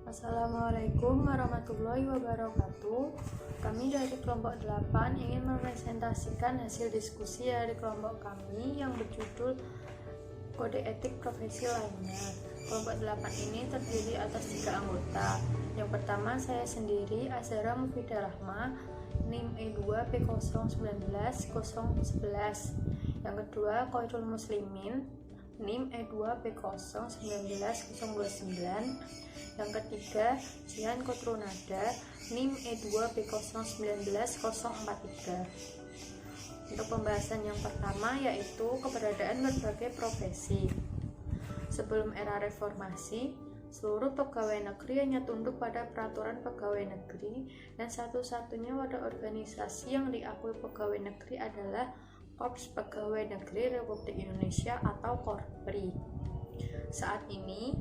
Assalamualaikum warahmatullahi wabarakatuh. Kami dari kelompok 8 ingin mempresentasikan hasil diskusi dari kelompok kami yang berjudul Kode Etik Profesi Lainnya. Kelompok 8 ini terdiri atas 3 anggota. Yang pertama saya sendiri, Azhara Mufidah Rahma, NIM E2P019011. Yang kedua, Khairul Muslimin, NIM E2P019029. Yang ketiga, Jihan Kotrunada, NIM E2P019043. Untuk pembahasan yang pertama yaitu keberadaan berbagai profesi. Sebelum era reformasi, seluruh pegawai negeri hanya tunduk pada peraturan pegawai negeri, dan satu-satunya wadah organisasi yang diakui pegawai negeri adalah Korps Pegawai Negeri Republik Indonesia atau Korpri. Saat ini,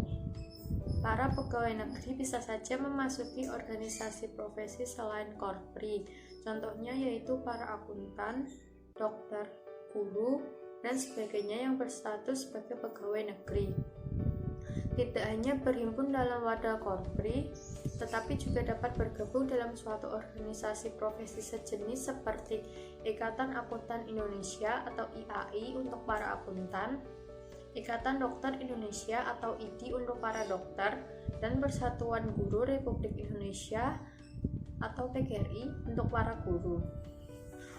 para pegawai negeri bisa saja memasuki organisasi profesi selain Korpri. Contohnya yaitu para akuntan, dokter, guru, dan sebagainya yang berstatus sebagai pegawai negeri. Tidak hanya berhimpun dalam wadah Korpri, tetapi juga dapat bergabung dalam suatu organisasi profesi sejenis seperti Ikatan Akuntan Indonesia atau IAI untuk para akuntan, Ikatan Dokter Indonesia atau IDI untuk para dokter, dan Persatuan Guru Republik Indonesia atau PGRI untuk para guru.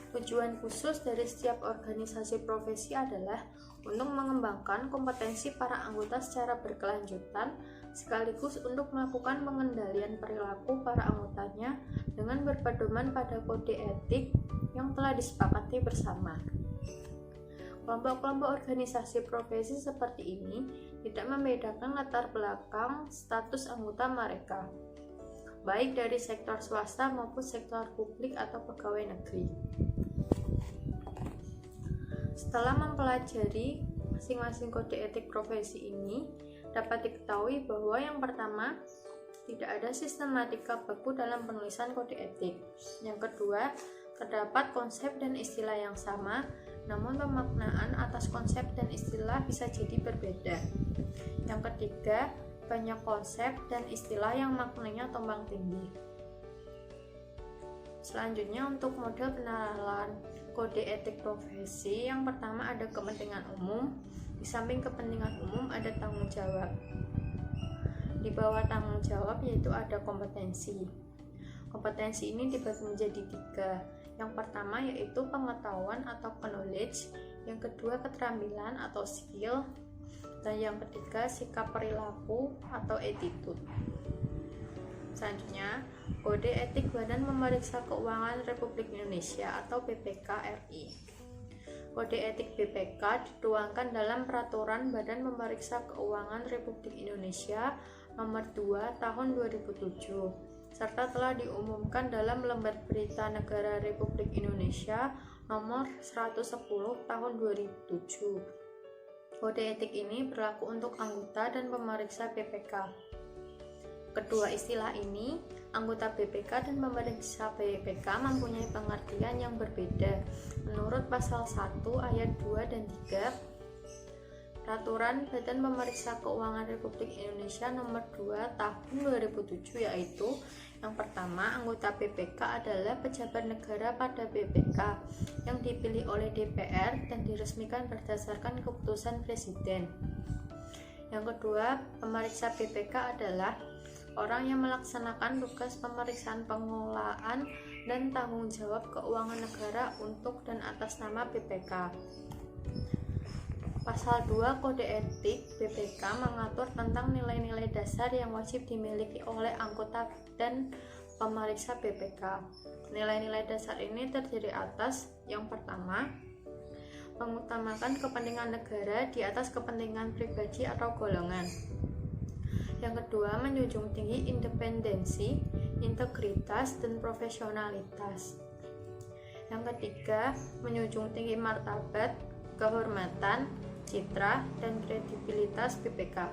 Tujuan khusus dari setiap organisasi profesi adalah untuk mengembangkan kompetensi para anggota secara berkelanjutan, sekaligus untuk melakukan pengendalian perilaku para anggotanya dengan berpedoman pada kode etik yang telah disepakati bersama. Kelompok-kelompok organisasi profesi seperti ini tidak membedakan latar belakang status anggota mereka, baik dari sektor swasta maupun sektor publik atau pegawai negeri. Setelah mempelajari masing-masing kode etik profesi ini, dapat diketahui bahwa yang pertama, tidak ada sistematika baku dalam penulisan kode etik. Yang kedua, terdapat konsep dan istilah yang sama, namun pemaknaan atas konsep dan istilah bisa jadi berbeda. Yang ketiga, banyak konsep dan istilah yang maknanya tumbang tindih. Selanjutnya, untuk model peneralan kode etik profesi, yang pertama ada kepentingan umum. Di samping kepentingan umum ada tanggung jawab. Di bawah tanggung jawab yaitu ada kompetensi. Kompetensi ini dibagi menjadi 3. Yang pertama yaitu pengetahuan atau knowledge, yang kedua keterampilan atau skill, dan yang ketiga sikap perilaku atau attitude. Selanjutnya, Kode Etik Badan Pemeriksa Keuangan Republik Indonesia atau BPK RI. Kode Etik BPK dituangkan dalam Peraturan Badan Pemeriksa Keuangan Republik Indonesia Nomor 2 Tahun 2007, serta telah diumumkan dalam Lembar Berita Negara Republik Indonesia Nomor 110 Tahun 2007. Kode etik ini berlaku untuk anggota dan pemeriksa BPK. Kedua istilah ini, anggota BPK dan pemeriksa BPK, mempunyai pengertian yang berbeda. Menurut pasal 1 ayat 2 dan 3 Peraturan Badan Pemeriksa Keuangan Republik Indonesia Nomor 2 Tahun 2007, yaitu yang pertama, anggota BPK adalah pejabat negara pada BPK yang dipilih oleh DPR dan diresmikan berdasarkan keputusan Presiden. Yang kedua, pemeriksa BPK adalah orang yang melaksanakan tugas pemeriksaan pengelolaan dan tanggung jawab keuangan negara untuk dan atas nama BPK. Pasal 2 Kode Etik BPK mengatur tentang nilai-nilai dasar yang wajib dimiliki oleh anggota dan pemeriksa BPK. Nilai-nilai dasar ini terdiri atas yang pertama, mengutamakan kepentingan negara di atas kepentingan pribadi atau golongan. Yang kedua, menjunjung tinggi independensi, integritas, dan profesionalitas. Yang ketiga, menjunjung tinggi martabat, kehormatan, citra, dan kredibilitas BPK.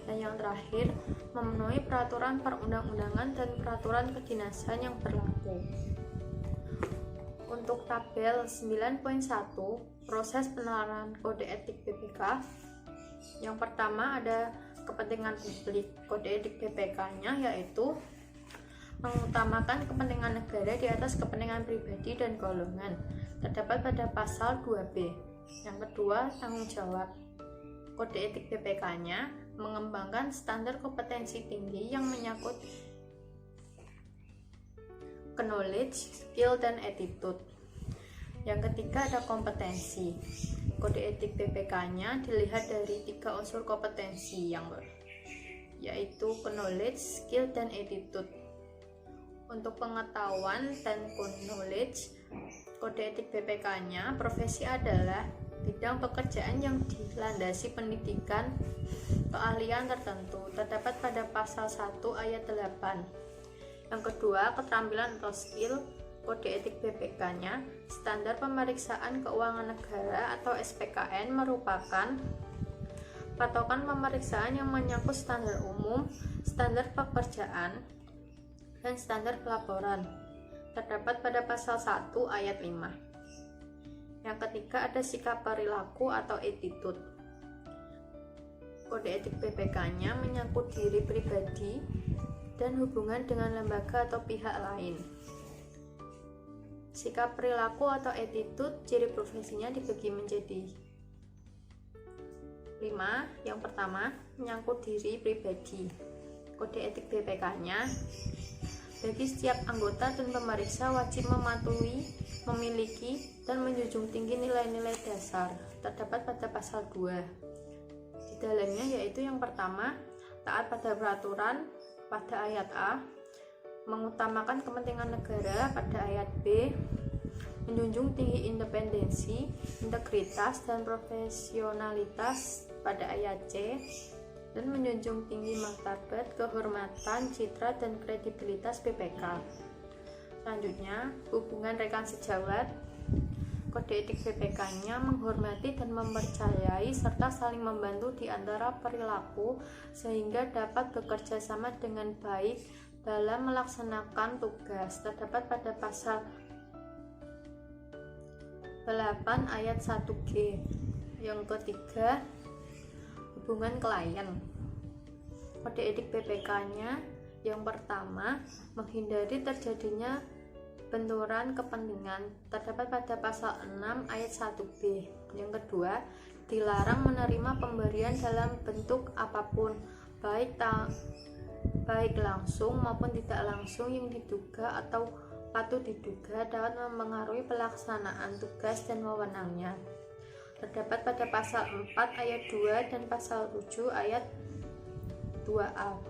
Dan yang terakhir, memenuhi peraturan perundang-undangan dan peraturan kedinasan yang berlaku. Untuk tabel 9.1 proses penerapan kode etik BPK, yang pertama ada kepentingan publik. Kode etik BPK-nya yaitu mengutamakan kepentingan negara di atas kepentingan pribadi dan golongan. Terdapat pada pasal 2B. Yang kedua, tanggung jawab. Kode etik BPK-nya mengembangkan standar kompetensi tinggi yang menyangkut knowledge, skill, dan attitude. Yang ketiga ada kompetensi. Kode etik BPK-nya dilihat dari 3 unsur kompetensi yaitu knowledge, skill, dan attitude. Untuk pengetahuan dan knowledge, kode etik BPK-nya profesi adalah bidang pekerjaan yang dilandasi pendidikan keahlian tertentu. Terdapat pada pasal 1 ayat 8. Yang kedua, keterampilan atau skill. Kode etik BPK-nya, standar pemeriksaan keuangan negara atau SPKN merupakan patokan pemeriksaan yang menyangkut standar umum, standar pekerjaan, dan standar pelaporan. Terdapat pada pasal 1 ayat 5. Yang ketiga ada sikap perilaku atau attitude. Kode etik BPK-nya menyangkut diri pribadi dan hubungan dengan lembaga atau pihak lain. Sikap perilaku atau attitude, ciri profesinya dibagi menjadi 5. Yang pertama, menyangkut diri pribadi. Kode etik BPK-nya, bagi setiap anggota dan pemeriksa wajib mematuhi, memiliki, dan menjunjung tinggi nilai-nilai dasar. Terdapat pada pasal 2. Di dalamnya yaitu yang pertama, taat pada peraturan pada ayat A, mengutamakan kepentingan negara pada ayat B, menjunjung tinggi independensi, integritas, dan profesionalitas pada ayat C, dan menjunjung tinggi martabat, kehormatan, citra, dan kredibilitas BPK. Selanjutnya, hubungan rekan sejawat. Kode etik BPK-nya menghormati dan mempercayai serta saling membantu di antara perilaku sehingga dapat bekerja sama dengan baik dalam melaksanakan tugas. Terdapat pada pasal 8 ayat 1G. Yang ketiga, hubungan klien. Kode etik BPK-nya yang pertama, menghindari terjadinya benturan kepentingan. Terdapat pada pasal 6 ayat 1B. Yang kedua, dilarang menerima pemberian dalam bentuk apapun, baik langsung maupun tidak langsung yang diduga atau patut diduga dapat mempengaruhi pelaksanaan tugas dan wewenangnya. Terdapat pada pasal 4 ayat 2 dan pasal 7 ayat 2A.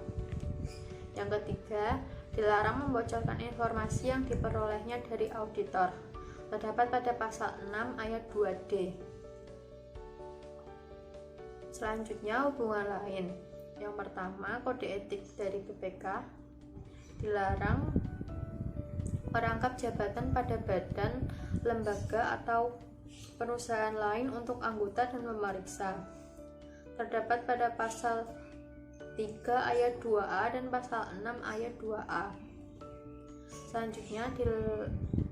Yang ketiga, dilarang membocorkan informasi yang diperolehnya dari auditor. Terdapat pada pasal 6 ayat 2D. Selanjutnya, hubungan lain. Yang pertama, kode etik dari BPK dilarang merangkap jabatan pada badan, lembaga, atau perusahaan lain untuk anggota dan pemeriksa. Terdapat pada pasal 3 ayat 2A dan pasal 6 ayat 2A. Selanjutnya,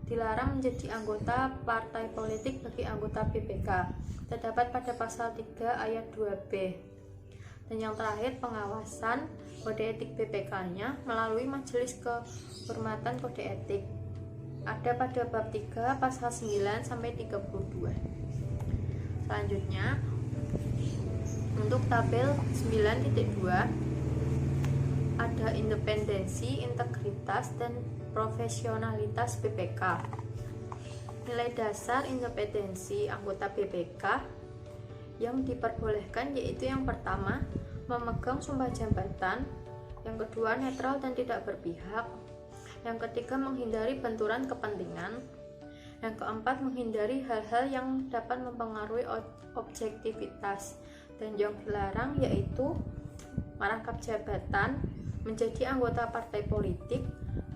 dilarang menjadi anggota partai politik bagi anggota BPK. Terdapat pada pasal 3 ayat 2B. Dan yang terakhir, pengawasan kode etik BPK-nya melalui Majelis Kehormatan Kode Etik. Ada pada bab 3 pasal 9 sampai 32. Selanjutnya, untuk tabel 9.2 ada independensi, integritas, dan profesionalitas BPK. Nilai dasar independensi anggota BPK yang diperbolehkan yaitu yang pertama, memegang sumpah jabatan, yang kedua, netral dan tidak berpihak, yang ketiga, menghindari benturan kepentingan, yang keempat, menghindari hal-hal yang dapat mempengaruhi objektivitas, dan yang dilarang yaitu merangkap jabatan, menjadi anggota partai politik,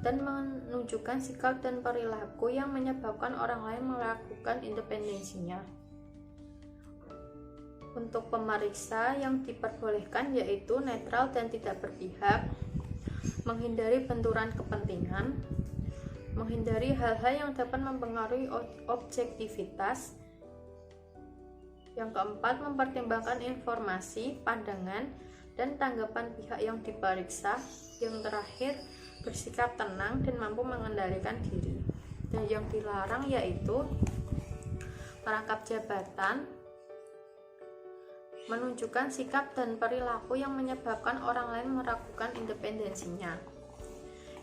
dan menunjukkan sikap dan perilaku yang menyebabkan orang lain melakukan independensinya. Untuk pemeriksa yang diperbolehkan yaitu netral dan tidak berpihak, menghindari benturan kepentingan, menghindari hal-hal yang dapat mempengaruhi objektivitas. Yang keempat, mempertimbangkan informasi, pandangan, dan tanggapan pihak yang diperiksa. Yang terakhir, bersikap tenang dan mampu mengendalikan diri. Dan yang dilarang yaitu merangkap jabatan, menunjukkan sikap dan perilaku yang menyebabkan orang lain meragukan independensinya.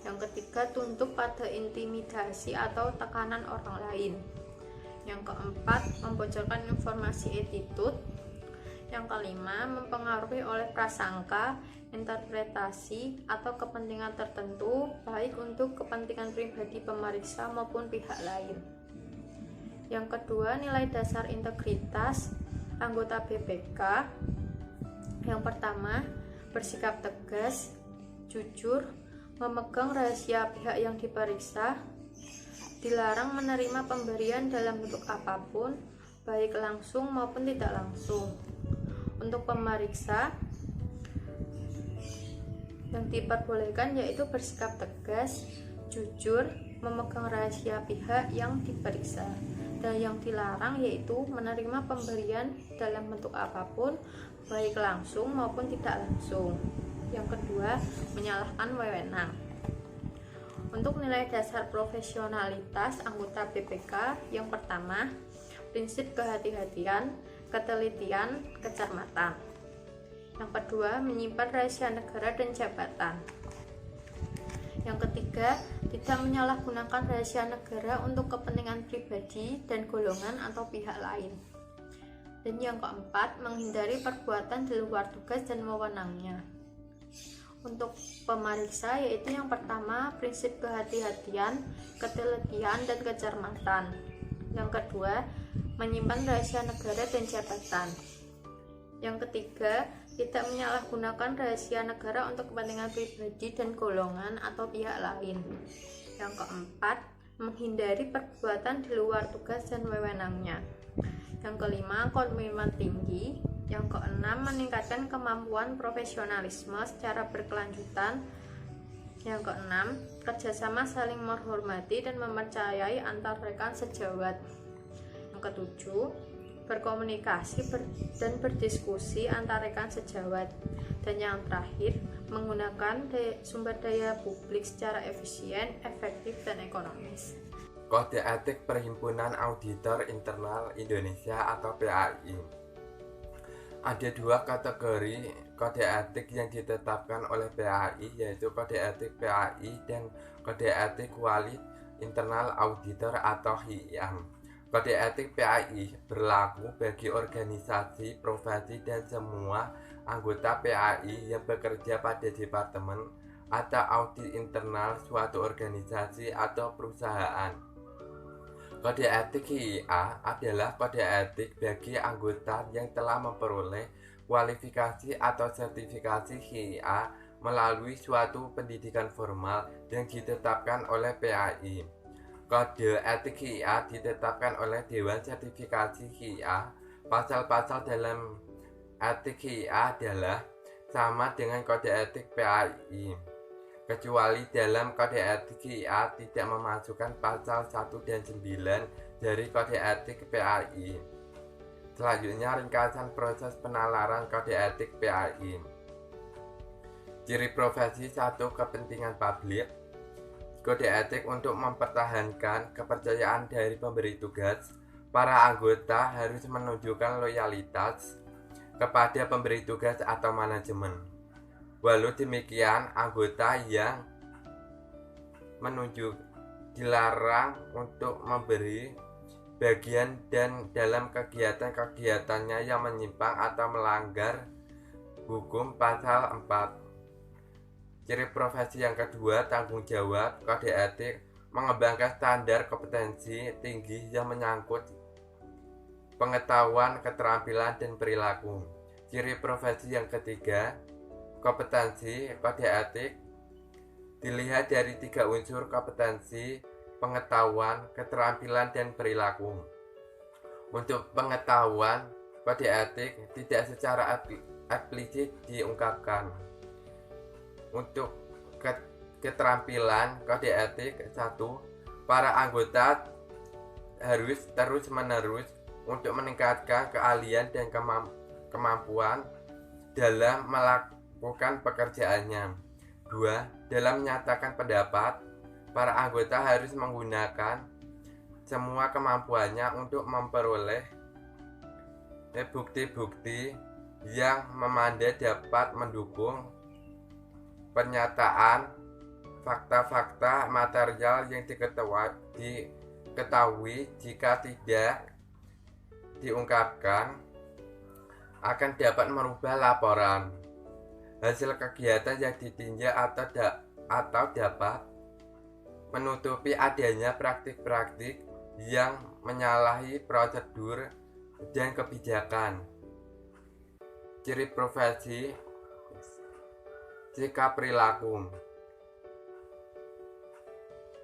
Yang ketiga, tunduk pada intimidasi atau tekanan orang lain. Yang keempat, membocorkan informasi attitude. Yang kelima, mempengaruhi oleh prasangka, interpretasi, atau kepentingan tertentu, baik untuk kepentingan pribadi pemeriksa maupun pihak lain. Yang kedua, nilai dasar integritas anggota BPK. Yang pertama, bersikap tegas, jujur, memegang rahasia pihak yang diperiksa, dilarang menerima pemberian dalam bentuk apapun, baik langsung maupun tidak langsung. Untuk pemeriksa, yang diperbolehkan yaitu bersikap tegas, jujur, memegang rahasia pihak yang diperiksa. Dan yang dilarang yaitu menerima pemberian dalam bentuk apapun, baik langsung maupun tidak langsung. Yang kedua, menyalahkan wewenang. Untuk nilai dasar profesionalitas anggota BPK, yang pertama, prinsip kehati-hatian, ketelitian, kecermatan. Yang kedua, menyimpan rahasia negara dan jabatan. Yang ketiga, tidak menyalahgunakan rahasia negara untuk kepentingan pribadi dan golongan atau pihak lain. Dan yang keempat, menghindari perbuatan di luar tugas dan wewenangnya. Untuk pemeriksa yaitu yang pertama, prinsip kehati-hatian, ketelitian, dan kecermatan. Yang kedua, menyimpan rahasia negara dan jabatan. Yang ketiga, tidak menyalahgunakan rahasia negara untuk kepentingan pribadi dan golongan atau pihak lain. Yang keempat, menghindari perbuatan di luar tugas dan wewenangnya. Yang kelima, komitmen tinggi. Yang keenam, meningkatkan kemampuan profesionalisme secara berkelanjutan. Yang keenam, kerjasama saling menghormati dan mempercayai antar rekan sejawat. Yang ketujuh, berkomunikasi dan berdiskusi antar rekan sejawat. Dan yang terakhir, menggunakan sumber daya publik secara efisien, efektif, dan ekonomis. Kode Etik Perhimpunan Auditor Internal Indonesia atau PAI. Ada dua kategori kode etik yang ditetapkan oleh PAI, yaitu kode etik PAI dan kode etik Wali Internal Auditor atau HIAM. Kode etik PAI berlaku bagi organisasi, profesi, dan semua anggota PAI yang bekerja pada departemen atau audit internal suatu organisasi atau perusahaan. Kode etik HIA adalah kode etik bagi anggota yang telah memperoleh kualifikasi atau sertifikasi HIA melalui suatu pendidikan formal yang ditetapkan oleh PAI. Kode etik HIA ditetapkan oleh Dewan Sertifikasi HIA. Pasal-pasal dalam etik HIA adalah sama dengan kode etik PAI, kecuali dalam kode etik HIA tidak memasukkan pasal 1 dan 9 dari kode etik PAI. Selanjutnya, ringkasan proses penalaran kode etik PAI. Ciri profesi 1. Kepentingan publik. Kode etik untuk mempertahankan kepercayaan dari pemberi tugas. Para anggota harus menunjukkan loyalitas kepada pemberi tugas atau manajemen. Walau demikian, anggota yang dilarang untuk memberi bagian dan dalam kegiatan-kegiatannya yang menyimpang atau melanggar hukum pasal 4. Ciri profesi yang kedua, tanggung jawab. Kode etik mengembangkan standar kompetensi tinggi yang menyangkut pengetahuan, keterampilan, dan perilaku. Ciri profesi yang ketiga, kompetensi. Kode etik dilihat dari 3 unsur: kompetensi, pengetahuan, keterampilan, dan perilaku. Untuk pengetahuan, kode etik tidak secara eksplisit diungkapkan. Untuk keterampilan, kode etik 1. Para anggota harus terus-menerus untuk meningkatkan keahlian dan kemampuan dalam melakukan pekerjaannya. 2. Dalam menyatakan pendapat, para anggota harus menggunakan semua kemampuannya untuk memperoleh bukti-bukti yang memadai dapat mendukung pernyataan fakta-fakta material yang diketahui jika tidak diungkapkan akan dapat merubah laporan. Hasil kegiatan yang ditinjau atau dapat menutupi adanya praktik-praktik yang menyalahi prosedur dan kebijakan. Ciri profesi, sikap perilaku.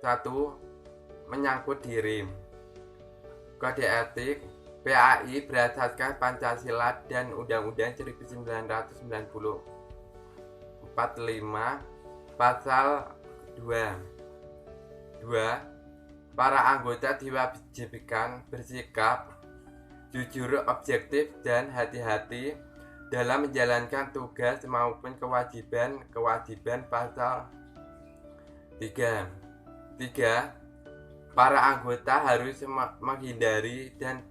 1. Menyangkut diri. Kode etik PAI berdasarkan Pancasila dan Undang-Undang 1945 Pasal 2. Para anggota diwajibkan bersikap jujur, objektif, dan hati-hati dalam menjalankan tugas maupun kewajiban pasal 3. Para anggota harus menghindari dan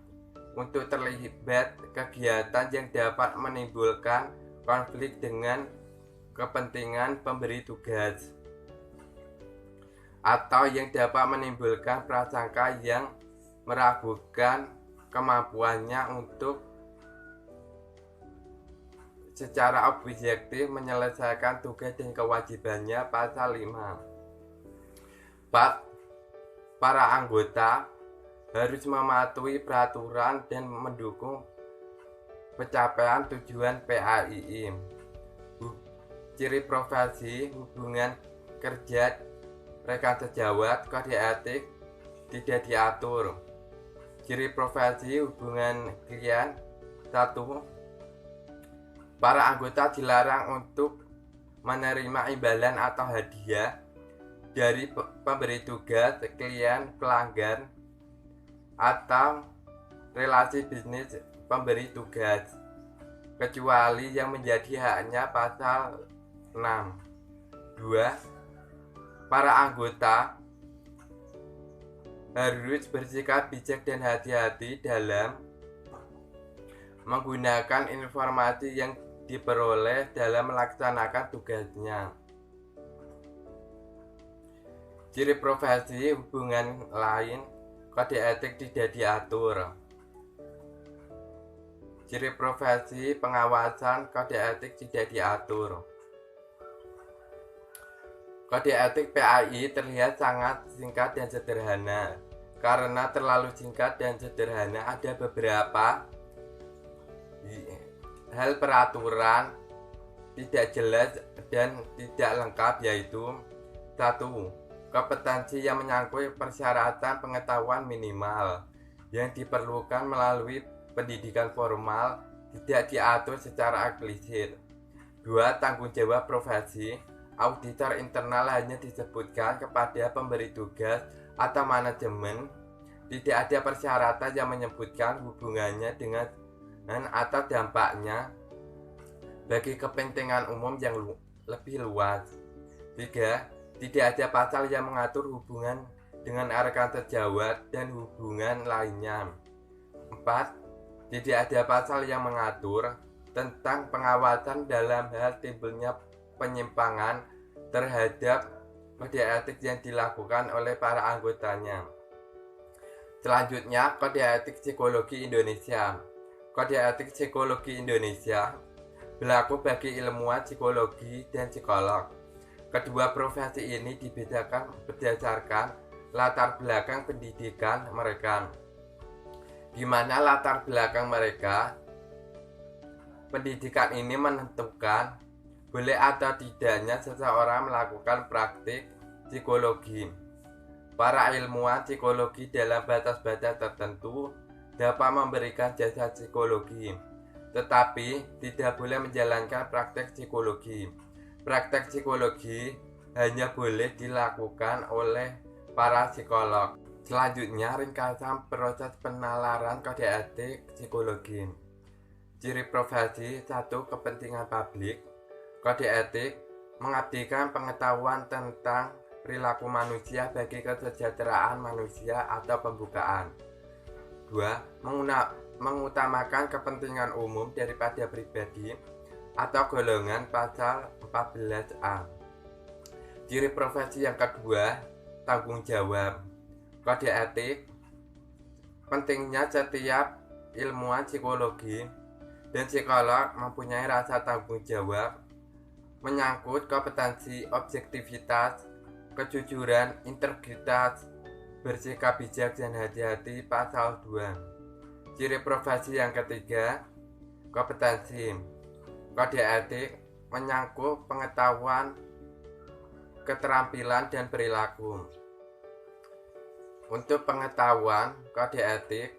untuk terlibat kegiatan yang dapat menimbulkan konflik dengan kepentingan pemberi tugas atau yang dapat menimbulkan prasangka yang meragukan kemampuannya untuk secara objektif menyelesaikan tugas dan kewajibannya pasal 5. 4. Para anggota harus mematuhi peraturan dan mendukung pencapaian tujuan PAII. Ciri profesi, hubungan kerja, rekan sejawat, kode etik tidak diatur. Ciri profesi, hubungan klien. 1. Para anggota dilarang untuk menerima imbalan atau hadiah dari pemberi tugas, klien, pelanggan, atau relasi bisnis pemberi tugas, kecuali yang menjadi haknya pasal 6. 2. Para anggota harus bersikap bijak dan hati-hati dalam menggunakan informasi yang diperoleh dalam melaksanakan tugasnya. Ciri profesi, hubungan lain, kode etik tidak diatur. Ciri profesi, pengawasan, kode etik tidak diatur. Kode etik PAI terlihat sangat singkat dan sederhana. Karena terlalu singkat dan sederhana, ada beberapa hal peraturan tidak jelas dan tidak lengkap, yaitu 1. Kompetensi yang menyangkut persyaratan pengetahuan minimal yang diperlukan melalui pendidikan formal tidak diatur secara eksplisit. 2. Tanggung jawab profesi. Auditor internal hanya disebutkan kepada pemberi tugas atau manajemen. Tidak ada persyaratan yang menyebutkan hubungannya dengan atau dampaknya bagi kepentingan umum yang lebih luas. 3. Tidak ada pasal yang mengatur hubungan dengan rekan sejawat dan hubungan lainnya. 4. Tidak ada pasal yang mengatur tentang pengawasan dalam hal timbulnya penyimpangan terhadap kode etik yang dilakukan oleh para anggotanya. Selanjutnya, kode etik psikologi Indonesia. Kode etik psikologi Indonesia berlaku bagi ilmuwan psikologi dan psikolog. Kedua profesi ini dibedakan berdasarkan latar belakang pendidikan mereka, di mana latar belakang mereka pendidikan ini menentukan boleh atau tidaknya seseorang melakukan praktik psikologi. Para ilmuwan psikologi dalam batas-batas tertentu dapat memberikan jasa psikologi, tetapi tidak boleh menjalankan praktek psikologi. Praktek psikologi hanya boleh dilakukan oleh para psikolog. Selanjutnya, ringkasan proses penalaran kode etik psikologi. Ciri profesi. 1. Kepentingan publik. Kode etik mengabdikan pengetahuan tentang perilaku manusia bagi kesejahteraan manusia atau pembukaan. 2. Mengutamakan kepentingan umum daripada pribadi atau golongan, pasal 14A. Ciri profesi yang kedua, tanggung jawab. Kode etik pentingnya setiap ilmuwan psikologi dan psikolog mempunyai rasa tanggung jawab menyangkut kompetensi, objektivitas, kejujuran, integritas, bersikap bijak dan hati-hati, pasal 2. Ciri profesi yang ketiga, kompetensi. Kode etik menyangkut pengetahuan, keterampilan, dan perilaku. Untuk pengetahuan, kode etik,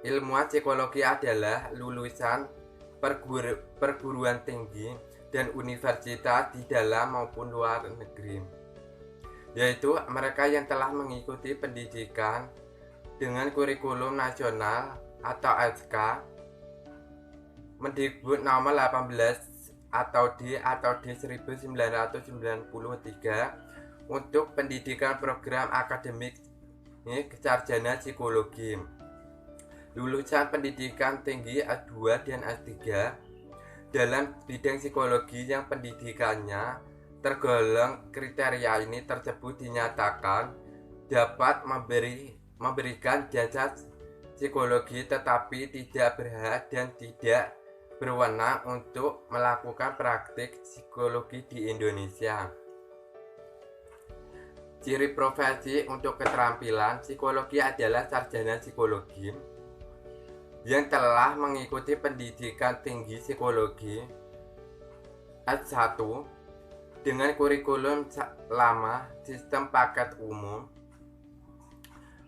ilmuwan psikologi adalah lulusan perguruan tinggi dan universitas di dalam maupun luar negeri, yaitu mereka yang telah mengikuti pendidikan dengan kurikulum nasional atau SK Mendikbud nomor 18 atau D 1993 untuk pendidikan program akademik sarjana psikologi. Lulusan pendidikan tinggi S2 dan S3 dalam bidang psikologi yang pendidikannya tergolong kriteria ini tersebut dinyatakan dapat memberikan jasa psikologi tetapi tidak berhak dan tidak berwenang untuk melakukan praktik psikologi di Indonesia. Ciri profesi untuk keterampilan, psikologi adalah sarjana psikologi yang telah mengikuti pendidikan tinggi psikologi S1 dengan kurikulum lama sistem paket umum,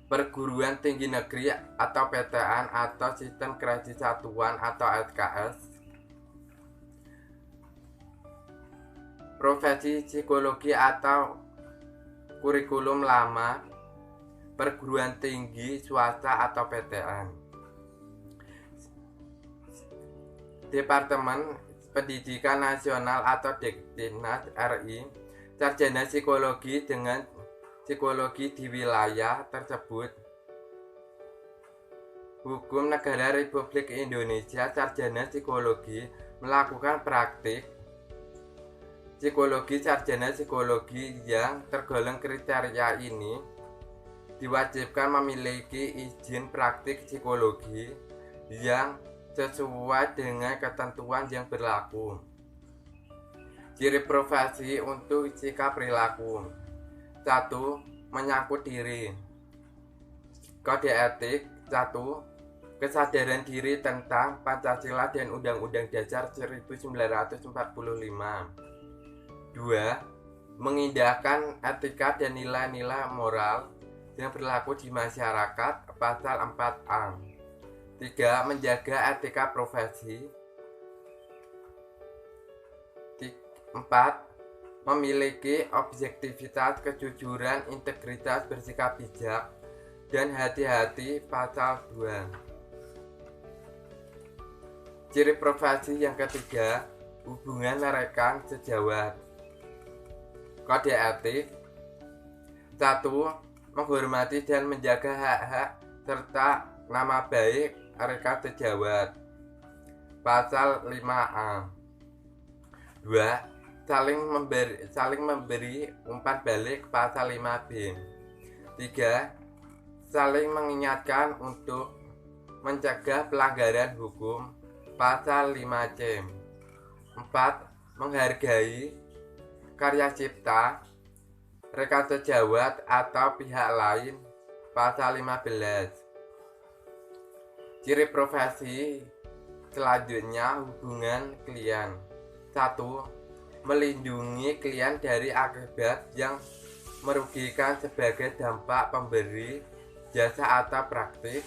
perguruan tinggi negeri atau PTN atau sistem kredit satuan atau SKS. Profesi psikologi atau kurikulum lama, perguruan tinggi swasta atau PTN. Departemen Pendidikan Nasional atau Dekdinas RI, sarjana psikologi dengan psikologi di wilayah tersebut. Hukum Negara Republik Indonesia, sarjana psikologi melakukan praktik psikologi. Sarjana psikologi yang tergolong kriteria ini diwajibkan memiliki izin praktik psikologi yang sesuai dengan ketentuan yang berlaku. Ciri profesi untuk sikap perilaku. 1. Menyangkut diri. Kode etik 1. Kesadaran diri tentang Pancasila dan Undang-Undang Dasar 1945. 2. Mengindahkan etika dan nilai-nilai moral yang berlaku di masyarakat, pasal 4A. 3. Menjaga etika profesi. 4. Memiliki objektivitas, kejujuran, integritas, bersikap bijak, dan hati-hati, pasal 2. Ciri profesi yang ketiga, hubungan rekan sejawat. Kode etik 1. Menghormati dan menjaga hak-hak serta nama baik rekan sejawat, pasal 5A. 2. Saling memberi umpan balik, pasal 5B. 3. Saling mengingatkan untuk mencegah pelanggaran hukum, pasal 5C. 4. Menghargai karya cipta rekan sejawat atau pihak lain, pasal 15. Ciri profesi selanjutnya, hubungan klien. 1. Melindungi klien dari akibat yang merugikan sebagai dampak pemberi jasa atau praktik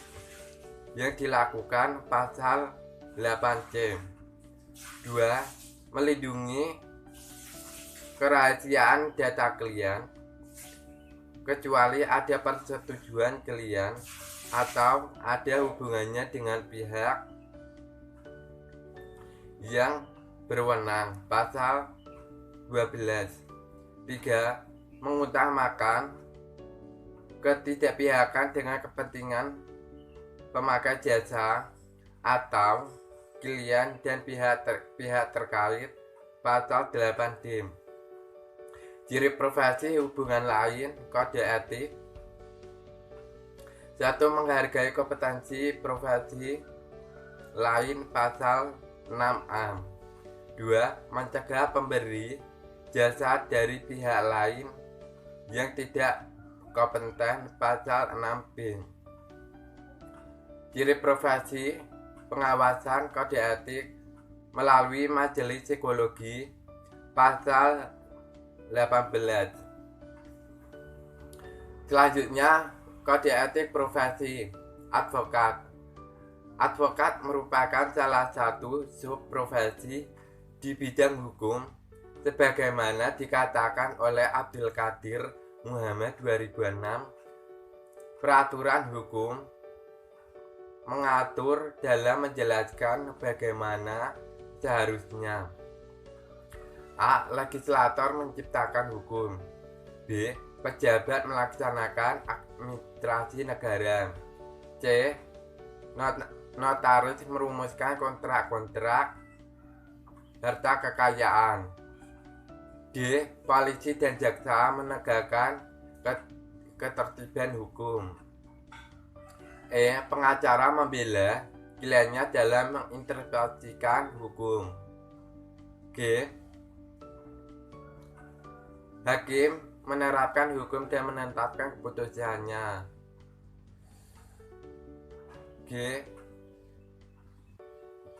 yang dilakukan, pasal 8C. 2. Melindungi kerahasiaan data klien kecuali ada persetujuan klien atau ada hubungannya dengan pihak yang berwenang pasal 12. 3. Mengutamakan ketidakpihakan dengan kepentingan pemakai jasa atau klien dan pihak terkait pasal 8D. Ciri profesi hubungan lain kode etik. 1. Menghargai kompetensi profesi lain pasal 6A. 2. Mencegah pemberi jasa dari pihak lain yang tidak kompeten pasal 6B. Ciri profesi pengawasan kode etik melalui majelis psikologi pasal 18. Selanjutnya, kode etik profesi advokat. Advokat merupakan salah satu subprofesi di bidang hukum sebagaimana dikatakan oleh Abdul Qadir Muhammad 2006. Peraturan hukum mengatur dalam menjelaskan bagaimana seharusnya. A. Legislator menciptakan hukum. B. Pejabat melaksanakan administrasi negara. C. Notaris merumuskan kontrak-kontrak harta kekayaan. D. Polisi dan jaksa menegakkan ketertiban hukum. E. Pengacara membela kliennya dalam menginterpretasikan hukum. G. Hakim menerapkan hukum dan menetapkan keputusannya. G.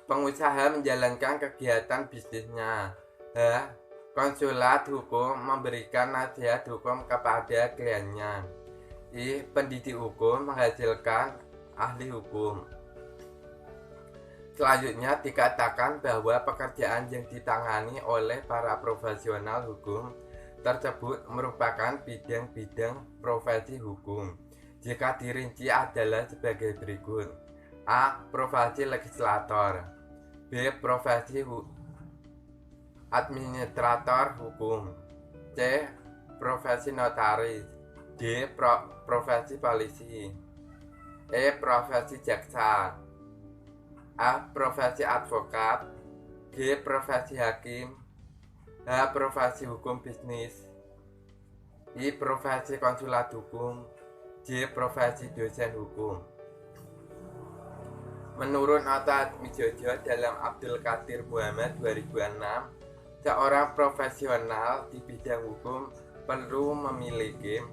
Pengusaha menjalankan kegiatan bisnisnya. H. Konsulat hukum memberikan nasihat hukum kepada kliennya. I. Pendidik hukum menghasilkan ahli hukum. Selanjutnya dikatakan bahwa pekerjaan yang ditangani oleh para profesional hukum tersebut merupakan bidang-bidang profesi hukum. Jika dirinci adalah sebagai berikut. A. Profesi legislator. B. Profesi administrator hukum. C. Profesi notaris. D. Profesi polisi. E. Profesi jaksa. A. Profesi advokat. G. Profesi hakim. H. Profesi hukum bisnis. I. Profesi konsulat hukum. J. Profesi dosen hukum. Menurut Atta Atmijojo dalam Abdul Qadir Muhammad 2006, seorang profesional di bidang hukum perlu memiliki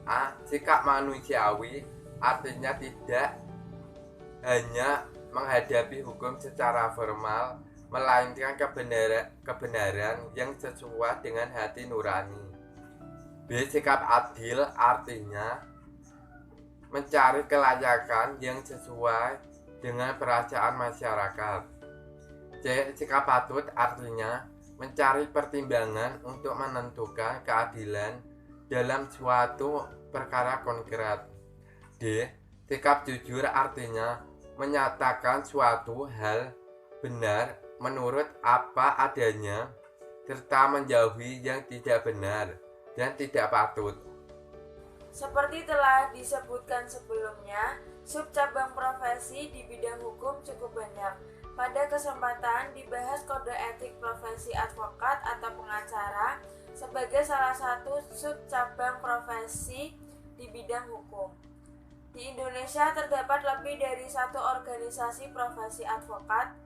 A. Sikap manusiawi, artinya tidak hanya menghadapi hukum secara formal, melainkan kebenaran yang sesuai dengan hati nurani. B. Sikap adil, artinya mencari kelayakan yang sesuai dengan perasaan masyarakat. C. Sikap patut, artinya mencari pertimbangan untuk menentukan keadilan dalam suatu perkara konkret. D. Sikap jujur, artinya menyatakan suatu hal benar menurut apa adanya serta menjauhi yang tidak benar dan tidak patut. Seperti telah disebutkan sebelumnya, subcabang profesi di bidang hukum cukup banyak. Pada kesempatan dibahas kode etik profesi advokat atau pengacara sebagai salah satu subcabang profesi di bidang hukum. Di Indonesia terdapat lebih dari satu organisasi profesi advokat.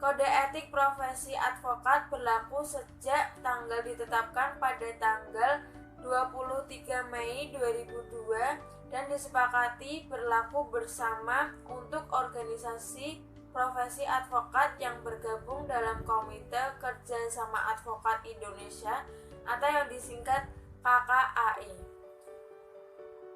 Kode etik profesi advokat berlaku sejak tanggal ditetapkan pada tanggal 23 Mei 2002 dan disepakati berlaku bersama untuk organisasi profesi advokat yang bergabung dalam Komite Kerja Sama Advokat Indonesia atau yang disingkat KKAI,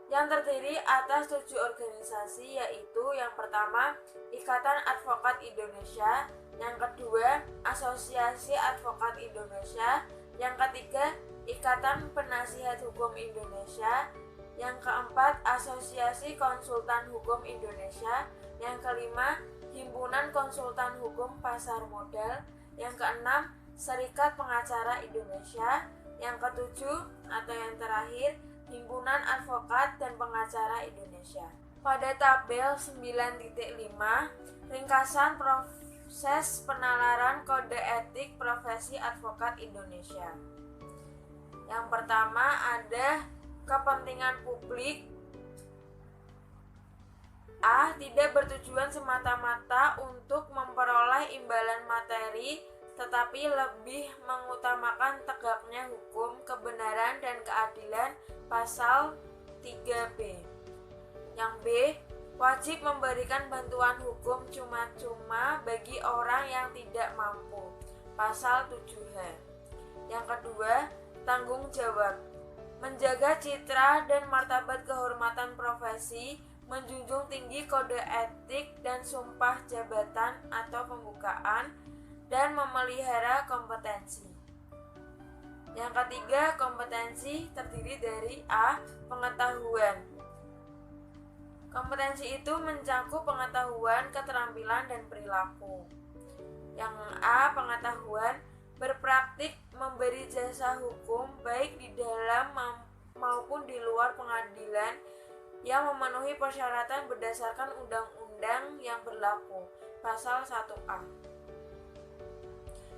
yang terdiri atas 7 organisasi, yaitu yang pertama Ikatan Advokat Indonesia, yang kedua Asosiasi Advokat Indonesia, yang ketiga Ikatan Penasihat Hukum Indonesia, yang keempat Asosiasi Konsultan Hukum Indonesia, yang kelima Himpunan Konsultan Hukum Pasar Modal, Yang keenam, Serikat Pengacara Indonesia. Yang ketujuh atau yang terakhir, Himpunan Advokat dan Pengacara Indonesia. Pada tabel 9.5, ringkasan proses penalaran kode etik profesi advokat Indonesia. Yang pertama ada kepentingan publik. A. Tidak bertujuan semata-mata untuk memperoleh imbalan materi, tetapi lebih mengutamakan tegaknya hukum, kebenaran, dan keadilan, pasal 3B. Yang B. Wajib memberikan bantuan hukum cuma-cuma bagi orang yang tidak mampu, pasal 7H. Yang kedua, tanggung jawab. Menjaga citra dan martabat kehormatan profesi, menjunjung tinggi kode etik dan sumpah jabatan atau pembukaan, dan memelihara kompetensi. Yang ketiga, kompetensi terdiri dari A. Pengetahuan. Kompetensi itu mencakup pengetahuan, keterampilan, dan perilaku. Yang A. Pengetahuan berpraktik memberi jasa hukum baik di dalam maupun di luar pengadilan yang memenuhi persyaratan berdasarkan undang-undang yang berlaku, pasal 1A.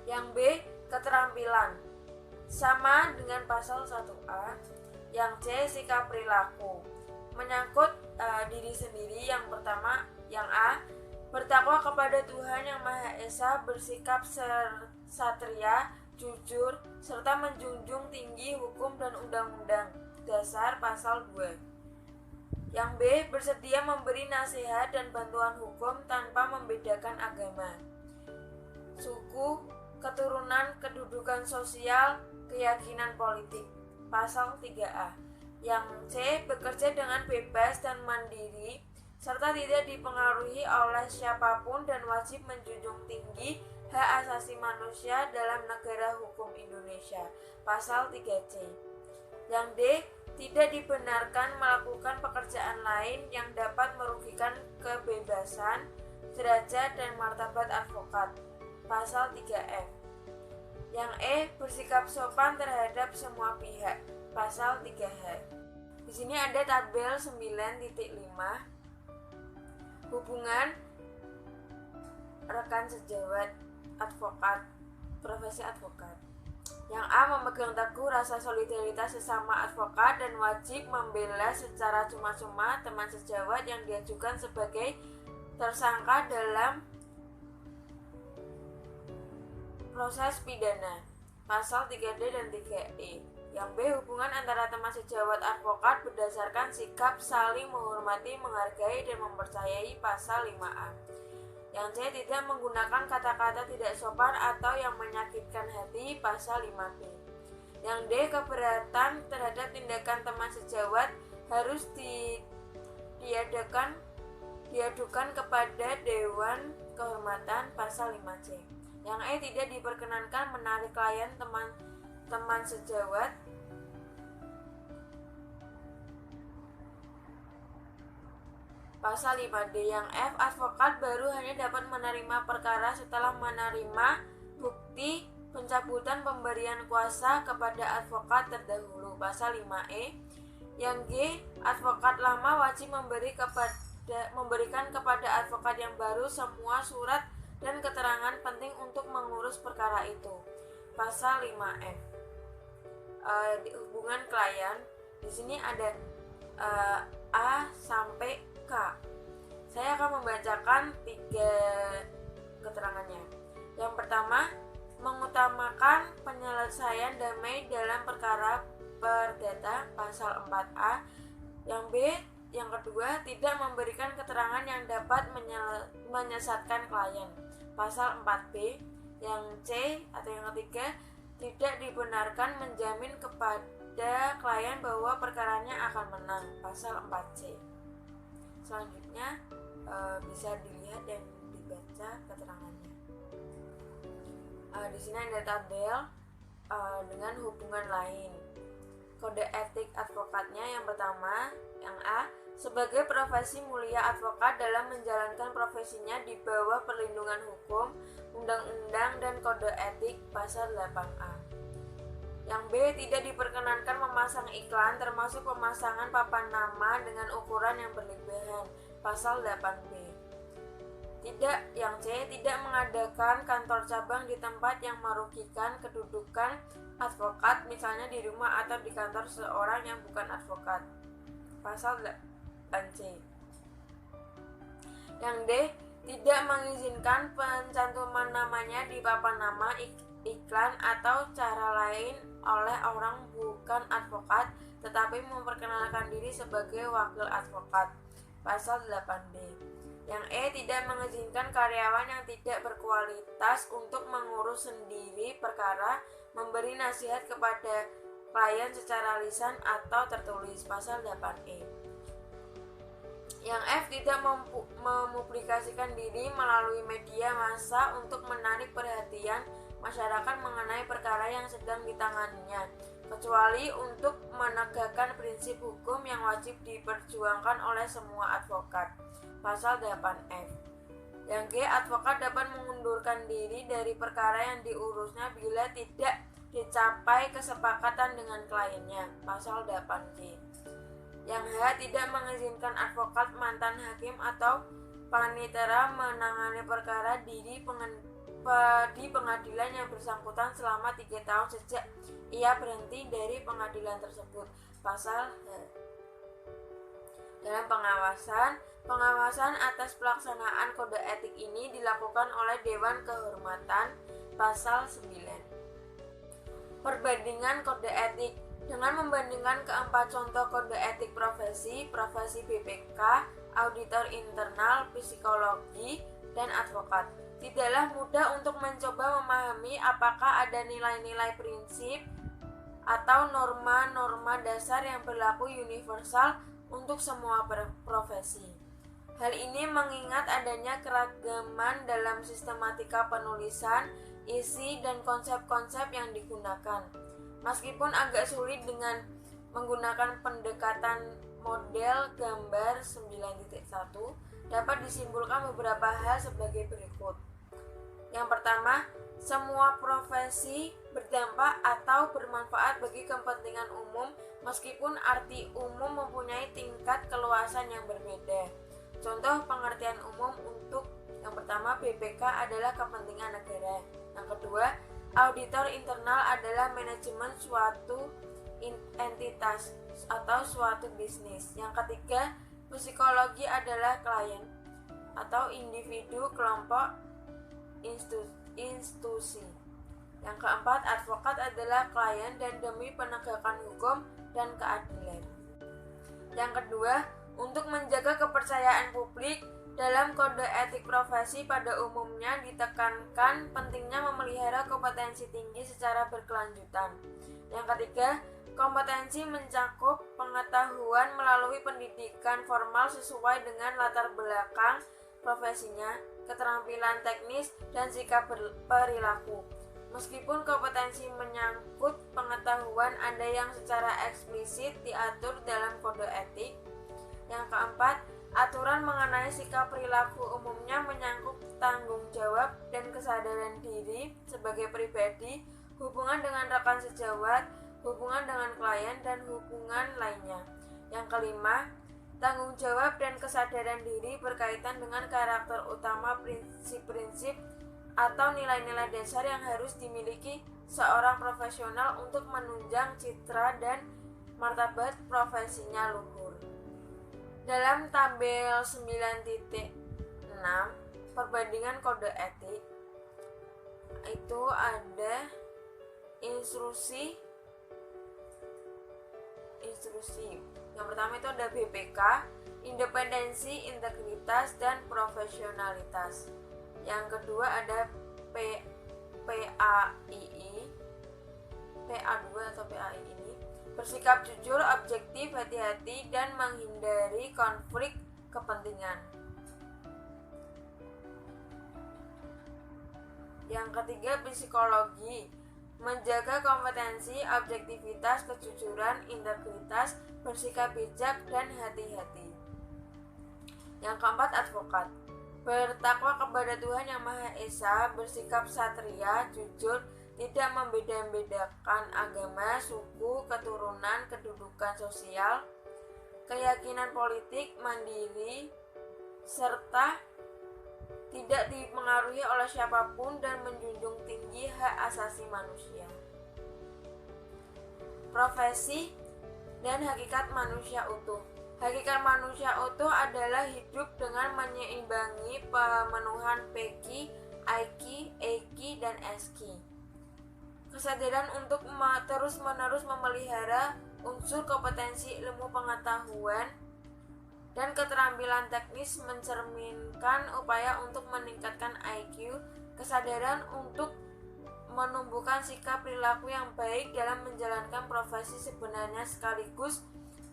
Yang B. Keterampilan, sama dengan pasal 1A. Yang C. Sikap perilaku, menyangkut diri sendiri. Yang pertama, yang A. Bertakwa kepada Tuhan Yang Maha Esa, bersikap satria, jujur, serta menjunjung tinggi hukum dan undang-undang dasar, pasal 2. Yang B. Bersedia memberi nasihat dan bantuan hukum tanpa membedakan agama, suku, keturunan, kedudukan sosial, keyakinan politik, pasal 3A. Yang C. Bekerja dengan bebas dan mandiri, serta tidak dipengaruhi oleh siapapun dan wajib menjunjung tinggi hak asasi manusia dalam negara hukum Indonesia, pasal 3C. Yang D. Tidak dibenarkan melakukan pekerjaan lain yang dapat merugikan kebebasan, derajat, dan martabat advokat, pasal 3F. Yang E. Bersikap sopan terhadap semua pihak, pasal 3H. Di sini ada tabel 9.5, hubungan rekan sejawat advokat, profesi advokat. Yang A. Memegang teguh rasa solidaritas sesama advokat dan wajib membela secara cuma-cuma teman sejawat yang diajukan sebagai tersangka dalam proses pidana, pasal 3D dan 3E. Yang B. Hubungan antara teman sejawat advokat berdasarkan sikap saling menghormati, menghargai, dan mempercayai, pasal 5A. Yang C. Tidak menggunakan kata-kata tidak sopan atau yang menyakitkan hati, pasal 5B. Yang D. Keberatan terhadap tindakan teman sejawat harus diadukan kepada Dewan Kehormatan, pasal 5C. Yang E. Tidak diperkenankan menarik klien teman sejawat pasal 5D. Yang F. Advokat baru hanya dapat menerima perkara setelah menerima bukti pencabutan pemberian kuasa kepada advokat terdahulu, pasal 5E. Yang G. Advokat lama wajib memberikan kepada advokat yang baru semua surat dan keterangan penting untuk mengurus perkara itu, pasal 5F. Di hubungan klien, di sini ada A sampai K. Saya akan membacakan 3 keterangannya. Yang pertama, mengutamakan penyelesaian damai dalam perkara perdata, pasal 4A. Yang B, yang kedua, tidak memberikan keterangan yang dapat menyesatkan klien, pasal 4B. Yang C atau yang ketiga, tidak dibenarkan menjamin kepada klien bahwa perkaranya akan menang, pasal 4C. Selanjutnya bisa dilihat dan dibaca keterangannya. Di sini ada tabel dengan hubungan lain. Kode etik advokatnya yang pertama, yang A, sebagai profesi mulia advokat dalam menjalankan profesinya di bawah perlindungan hukum, Undang-Undang dan Kode Etik Pasal 8A. Yang B, tidak diperkenankan memasang iklan termasuk pemasangan papan nama dengan ukuran yang berlebihan. Pasal 8B. Yang C, tidak mengadakan kantor cabang di tempat yang merugikan kedudukan advokat, misalnya di rumah atau di kantor seorang yang bukan advokat. Pasal 8C. Yang D, tidak mengizinkan pencantuman namanya di papan nama, iklan atau cara lain oleh orang bukan advokat tetapi memperkenalkan diri sebagai wakil advokat. Pasal 8D. Yang E, tidak mengizinkan karyawan yang tidak berkualitas untuk mengurus sendiri perkara, memberi nasihat kepada klien secara lisan atau tertulis. Pasal 8E. Yang F, tidak mempublikasikan diri melalui media massa untuk menarik perhatian masyarakat mengenai perkara yang sedang ditanganinya, kecuali untuk menegakkan prinsip hukum yang wajib diperjuangkan oleh semua advokat. Pasal 8F. Yang G, advokat dapat mengundurkan diri dari perkara yang diurusnya bila tidak dicapai kesepakatan dengan kliennya. Pasal 8G. Yang H, tidak mengizinkan advokat, mantan hakim atau panitera menangani perkara di pengadilan yang bersangkutan selama 3 tahun sejak ia berhenti dari pengadilan tersebut. Pasal H. Dalam pengawasan atas pelaksanaan kode etik ini dilakukan oleh Dewan Kehormatan. Pasal 9. Perbandingan kode etik. Dengan membandingkan keempat contoh kode etik profesi BPK, auditor internal, psikologi, dan advokat, tidaklah mudah untuk mencoba memahami apakah ada nilai-nilai prinsip atau norma-norma dasar yang berlaku universal untuk semua profesi. Hal ini mengingat adanya keragaman dalam sistematika penulisan, isi, dan konsep-konsep yang digunakan. Meskipun agak sulit dengan menggunakan pendekatan model gambar 9.1, dapat disimpulkan beberapa hal sebagai berikut. Yang pertama, semua profesi berdampak atau bermanfaat bagi kepentingan umum meskipun arti umum mempunyai tingkat keluasan yang berbeda. Contoh pengertian umum untuk yang pertama, BPK adalah kepentingan negara. Yang kedua, auditor internal adalah manajemen suatu entitas atau suatu bisnis. Yang ketiga, psikologi adalah klien atau individu, kelompok, institusi. Yang keempat, advokat adalah klien dan demi penegakan hukum dan keadilan. Yang kedua, untuk menjaga kepercayaan publik dalam kode etik profesi pada umumnya ditekankan pentingnya memelihara kompetensi tinggi secara berkelanjutan. Yang ketiga, kompetensi mencakup pengetahuan melalui pendidikan formal sesuai dengan latar belakang profesinya, keterampilan teknis, dan sikap perilaku. Meskipun kompetensi menyangkut pengetahuan ada yang secara eksplisit diatur dalam kode etik. Yang keempat, aturan mengenai sikap perilaku umumnya menyangkut tanggung jawab dan kesadaran diri sebagai pribadi, hubungan dengan rekan sejawat, hubungan dengan klien, dan hubungan lainnya. Yang kelima, tanggung jawab dan kesadaran diri berkaitan dengan karakter utama, prinsip-prinsip atau nilai-nilai dasar yang harus dimiliki seorang profesional untuk menunjang citra dan martabat profesinya luhur. Dalam tabel 9.6 perbandingan kode etik itu ada instruksi. Yang pertama itu ada BPK, independensi, integritas, dan profesionalitas. Yang kedua ada PA2 atau PAI ini, bersikap jujur, objektif, hati-hati, dan menghindari konflik kepentingan. Yang ketiga, psikologi, menjaga kompetensi, objektivitas, kejujuran, integritas, bersikap bijak, dan hati-hati. Yang keempat, advokat, bertakwa kepada Tuhan Yang Maha Esa, bersikap satria, jujur, tidak membeda-bedakan agama, suku, keturunan, kedudukan sosial, keyakinan politik, mandiri, serta tidak dipengaruhi oleh siapapun dan menjunjung tinggi hak asasi manusia. Profesi dan hakikat manusia utuh. Hakikat manusia utuh adalah hidup dengan menyeimbangi pemenuhan PQ, IQ, EQ, dan SQ. Kesadaran untuk terus-menerus memelihara unsur kompetensi ilmu pengetahuan dan keterampilan teknis mencerminkan upaya untuk meningkatkan IQ, kesadaran untuk menumbuhkan sikap perilaku yang baik dalam menjalankan profesi sebenarnya sekaligus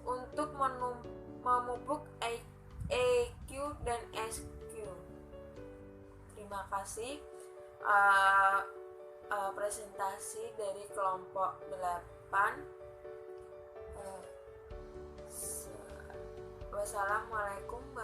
untuk memupuk EQ dan SQ. Terima kasih. Presentasi dari kelompok 8. Wassalamualaikum warahmatullahi wabarakatuh.